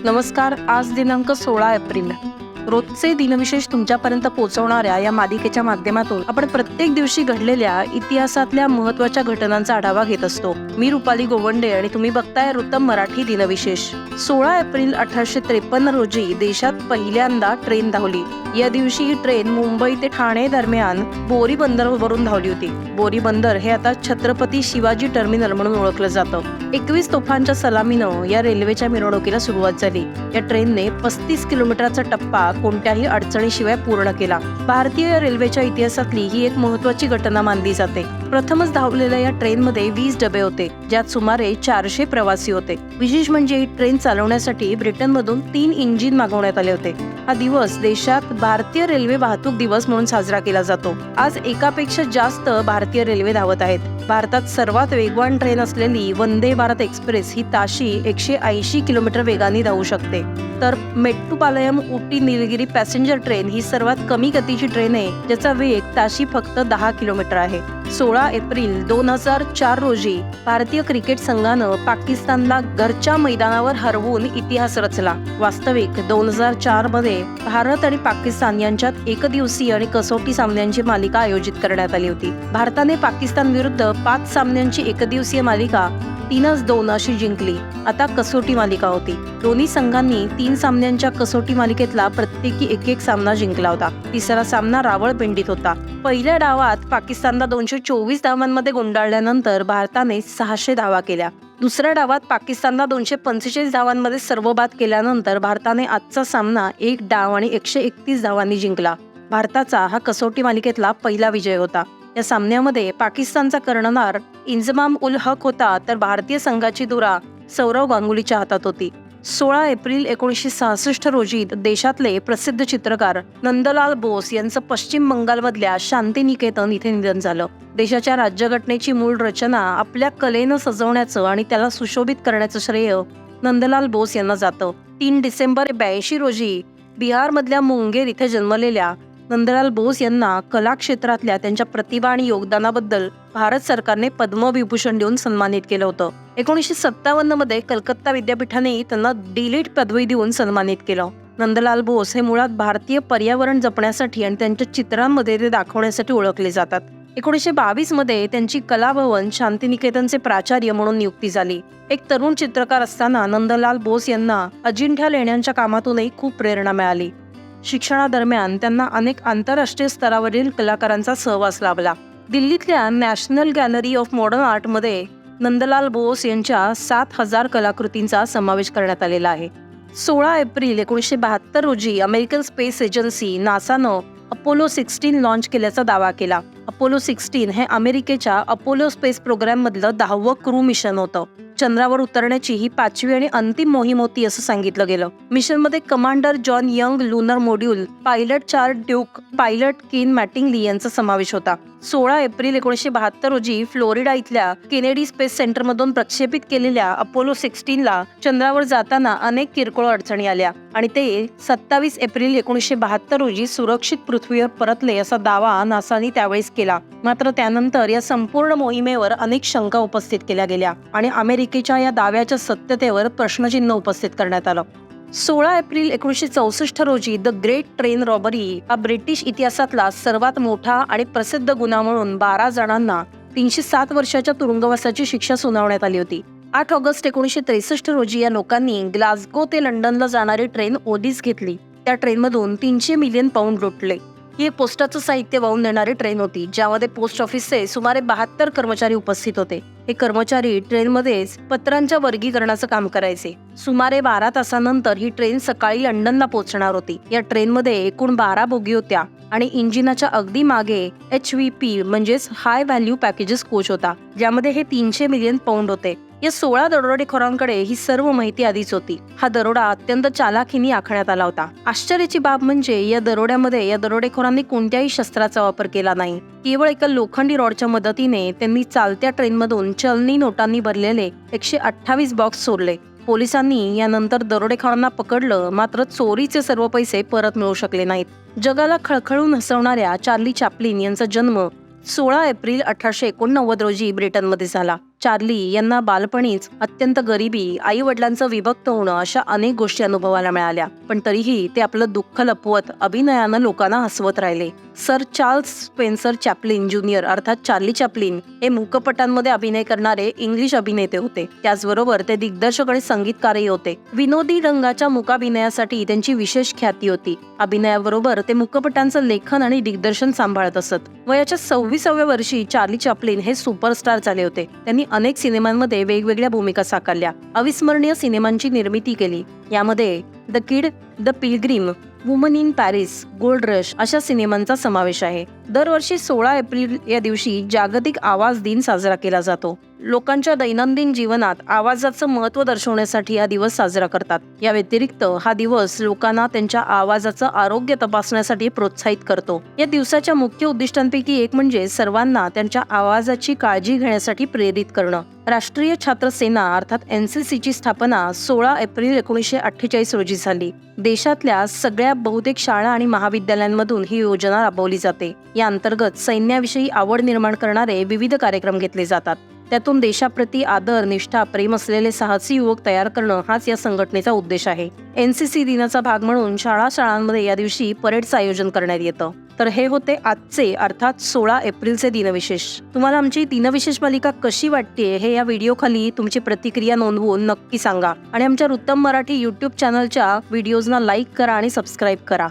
नमस्कार. आज दिनांक 16 एप्रिल. रोजचे दिनविशेष तुमच्यापर्यंत पोहोचवणाऱ्या या मालिकेच्या माध्यमातून आपण प्रत्येक दिवशी घडलेल्या इतिहासातल्या महत्त्वाच्या घटनांचा आढावा घेत असतो. मी रुपाली गोवंडे आणि तुम्ही बघताय रुतम मराठी दिनविशेष. 16 एप्रिल 1853 रोजी देशात पहिल्यांदा ट्रेन धावली. या दिवशी ही ट्रेन मुंबई ते ठाणे दरम्यान बोरी बंदरवरून धावली होती. बोरी बंदर हे आता छत्रपती शिवाजी टर्मिनल म्हणून ओळखलं जातं. 21 तोफांच्या सलामीनं या रेल्वेच्या मिरवणुकीला सुरुवात झाली. या ट्रेनने 35 किलोमीटरचा टप्पा कोणत्याही अडचणीशिवाय पूर्ण केला. भारतीय रेल्वेच्या इतिहासातली ही एक महत्त्वाची घटना मानली जाते. प्रथमच धावलेल्या या ट्रेनमध्ये 20 डबे होते, ज्यात सुमारे 400 प्रवासी होते. विशेष म्हणजे ही ट्रेन चालवण्यासाठी ब्रिटनमधून 3 इंजिन मागवण्यात आले होते. हा दिवस देशात भारतीय रेल्वे वाहतूक दिवस म्हणून साजरा केला जातो. आज एकापेक्षा जास्त भारतीय रेल्वे धावत आहेत. भारतात सर्वात वेगवान ट्रेन असलेली वंदे भारत एक्सप्रेस ही ताशी 180 किलोमीटर वेगाने धावू शकते. तर मेट्टुपालयम उटी निलगिरी पॅसेंजर ट्रेन ही सर्वात कमी गतीची ट्रेन आहे, ज्याचा वेग ताशी फक्त 10 किलोमीटर आहे. 16 एप्रिल 2004 रोजी भारतीय क्रिकेट संघानं पाकिस्तानला घरच्या मैदानावर हरवून इतिहास रचला. वास्तविक 2004 मध्ये भारत आणि पाकिस्तान यांच्यात एकदिवसीय आणि कसोटी सामन्यांची मालिका आयोजित करण्यात आली होती. भारताने पाकिस्तान विरुद्ध 5 सामन्यांची एकदिवसीय मालिका 3-2 अशी जिंकली. आता कसोटी मालिका होती. दोन्ही संघांनी 3 सामन्यांच्या कसोटी मालिकेतला प्रत्येकी एक सामना जिंकला होता. तिसरा सामना रावळपिंडीत होता. पहिल्या डावात पाकिस्तानला 224 धावांमध्ये गुंडाळल्यानंतर भारताने 600 धावा केल्या. दुसऱ्या डावात पाकिस्तानला 245 धावांमध्ये सर्वबाद केल्यानंतर भारताने आजचा सामना 1 डाव आणि 131 धावांनी जिंकला. भारताचा हा कसोटी मालिकेतला पहिला विजय होता. या सामन्यामध्ये पाकिस्तानचा कर्णधार इंजमाम उल हक होता, तर भारतीय संघाची धुरा सौरव गांगुलीच्या हातात होती. 16 एप्रिल 1966 रोजी देशातले प्रसिद्ध चित्रकार नंदलाल बोस यांचं पश्चिम बंगालमधल्या शांतिनिकेतन इथे निधन झालं. देशाच्या राज्यघटनेची मूळ रचना आपल्या कलेनं सजवण्याचं आणि त्याला सुशोभित करण्याचं श्रेय नंदलाल बोस यांना जातं. 3 डिसेंबर 82 रोजी बिहारमधल्या मुंगेर इथे जन्मलेल्या नंदलाल बोस यांना कला क्षेत्रातल्या त्यांच्या प्रतिभा आणि योगदानाबद्दल भारत सरकारने पद्मविभूषण देऊन सन्मानित केलं होतं. 1957 मध्ये कलकत्ता विद्यापीठाने त्यांना डीलिट पदवी देऊन सन्मानित केलं. नंदलाल बोस हे मुळात भारतीय पर्यावरण जपण्यासाठी आणि त्यांच्या चित्रांमध्ये ते दाखवण्यासाठी ओळखले जातात. 1922 मध्ये त्यांची कलाभवन शांतिनिकेतनचे प्राचार्य म्हणून नियुक्ती झाली. एक तरुण चित्रकार असताना नंदलाल बोस यांना अजिंठा लेण्यांच्या कामातूनही खूप प्रेरणा मिळाली. शिक्षणादरम्यान त्यांना अनेक आंतरराष्ट्रीय स्तरावरील कलाकारांचा सहवास लाभला. दिल्लीतल्या नॅशनल गॅलरी ऑफ मॉडर्न आर्टमध्ये नंदलाल बोस यांच्या 7000 कलाकृतींचा समावेश करण्यात आलेला आहे. 16 एप्रिल 1972 रोजी अमेरिकन स्पेस एजन्सी नासानं अपोलो 16 लॉन्च केल्याचा दावा केला. अपोलो 16 हे अमेरिकेच्या अपोलो स्पेस प्रोग्राम मधलं 10वं क्रू मिशन होतं. चंद्रावर उतरण्याची ही 5वी आणि अंतिम मोहीम होती असं सांगितलं गेलं. मिशनमध्ये commander John Young lunar module, pilot Charles Duke, pilot Ken Mattingly यांचा समावेश होता. 16 एप्रिल 1972 रोजी फ्लोरिडा इथल्या केनेडी स्पेस सेंटरमधून प्रक्षेपित केलेल्या अपोलो 16ला चंद्रावर जाताना अनेक किरकोळ अडचणी आल्या आणि ते 27 एप्रिल 1972 रोजी सुरक्षित पृथ्वीवर परतले असा दावा नासाने त्यावेळेस केला. मात्र त्यानंतर या संपूर्ण मोहिमेवर अनेक शंका उपस्थित केल्या गेल्या आणि अमेरिकेच्या या दाव्याच्या सत्यतेवर प्रश्नचिन्ह उपस्थित करण्यात आलं. 16 एप्रिल 1964 रोजी द ग्रेट ट्रेन रॉबरी हा ब्रिटिश इतिहासातला सर्वात मोठा आणि प्रसिद्ध गुन्हा म्हणून 12 जणांना 307 वर्षाच्या तुरुंगवासाची शिक्षा सुनावण्यात आली होती. 8 ऑगस्ट 1963 रोजी या लोकांनी ग्लासगो ते लंडनला जाणारी ट्रेन ओडीस घेतली. त्या ट्रेनमधून 300 मिलियन पाऊंड लुटले. ही पोस्टाचं साहित्य वाहून नेणारी ट्रेन होती, ज्यामध्ये पोस्ट ऑफिसचे सुमारे 72 कर्मचारी उपस्थित होते. हे कर्मचारी ट्रेनमध्येच पत्रांच्या वर्गीकरणाचं काम करायचे. सुमारे 12 तासानंतर ही ट्रेन सकाळी लंडनला पोहोचणार होती. या ट्रेनमध्ये एकूण 12 बोगी होत्या आणि इंजिनाच्या अगदी मागे HVP म्हणजेच हाय व्हॅल्यू पॅकेजेस कोच होता, ज्यामध्ये हे 300 मिलियन पाऊंड होते. या 16 दरोडेखोरांकडे ही सर्व माहिती आधीच होती. हा दरोडा अत्यंत चालाखीने आखण्यात आला होता. आश्चर्याची बाब म्हणजे या दरोडेखोरांनी कोणत्याही शस्त्राचा वापर केला नाही. केवळ एका लोखंडी रॉडच्या मदतीने त्यांनी चालत्या ट्रेनमधून चलनी नोटांनी भरलेले 128 बॉक्स चोरले. पोलिसांनी यानंतर दरोडेखोरांना पकडलं, मात्र चोरीचे सर्व पैसे परत मिळू शकले नाहीत. जगाला खळखळून हसवणाऱ्या चार्ली चॅप्लिन यांचा जन्म 16 एप्रिल 1889 रोजी ब्रिटनमध्ये झाला. चार्ली यांना बालपणीच अत्यंत गरिबी, आई वडिलांचं विभक्त होणं अशा अनेक गोष्टी अनुभवायला मिळाल्या. पण तरीही ते आपलं दुःख लपवत अभिनयानं लोकांना हसवत राहिले. Sir Charles Spencer Chaplin junior अर्थात चार्ली चॅप्लिन हे मूकपटांमध्ये अभिनय करणारे इंग्लिश अभिनेते होते. त्याचबरोबर ते दिग्दर्शक आणि संगीतकारही होते. विनोदी रंगाच्या मूकाभिनयासाठी त्यांची विशेष ख्याती होती. अभिनयाबरोबर ते मूकपटांचं लेखन आणि दिग्दर्शन सांभाळत असत. वयाच्या 26व्या वर्षी चार्ली चॅप्लिन हे सुपरस्टार झाले होते. त्यांनी अनेक सिनेमांमध्ये वेगवेगळ्या भूमिका साकारल्या. अविस्मरणीय सिनेमांची निर्मिती केली. यामध्ये the kid, the Pilgrim, woman in Paris, gold rush अशा सिनेमांचा समावेश आहे. दरवर्षी 16 एप्रिल या दिवशी जागतिक आवाज दिन साजरा केला जातो. लोकांच्या दैनंदिन जीवनात आवाजाचं महत्त्व दर्शवण्यासाठी हा दिवस साजरा करतात. या व्यतिरिक्त हा दिवस लोकांना त्यांच्या आवाजाचं आरोग्य तपासण्यासाठी प्रोत्साहित करतो. या दिवसाच्या मुख्य उद्दिष्टांपैकी एक म्हणजे सर्वांना त्यांच्या आवाजाची काळजी घेण्यासाठी प्रेरित करणं. राष्ट्रीय छात्र सेना अर्थात NCCची स्थापना 16 एप्रिल 1948 रोजी झाली. देशातल्या सगळ्या बहुतेक शाळा आणि महाविद्यालयांमधून ही योजना राबवली जाते. या अंतर्गत सैन्याविषयी आवड निर्माण करणारे विविध कार्यक्रम घेतले जातात. त्यातून देशाप्रती आदर, निष्ठा, प्रेम असलेले साहसी युवक तयार करणं हाच या संघटनेचा उद्देश आहे. NCC दिनाचा भाग म्हणून शाळांमध्ये या दिवशी परेडचं आयोजन करण्यात येतं. तर हे होते आजचे अर्थात 16 एप्रिलचे दिनविशेष. तुम्हाला आमची दिनविशेष मालिका कशी वाटते हे या व्हिडिओ खाली तुमची प्रतिक्रिया नोंदवून नक्की सांगा. आणि आमच्या उत्तम मराठी YouTube चॅनलच्या व्हिडिओजना लाईक करा आणि सबस्क्राईब करा.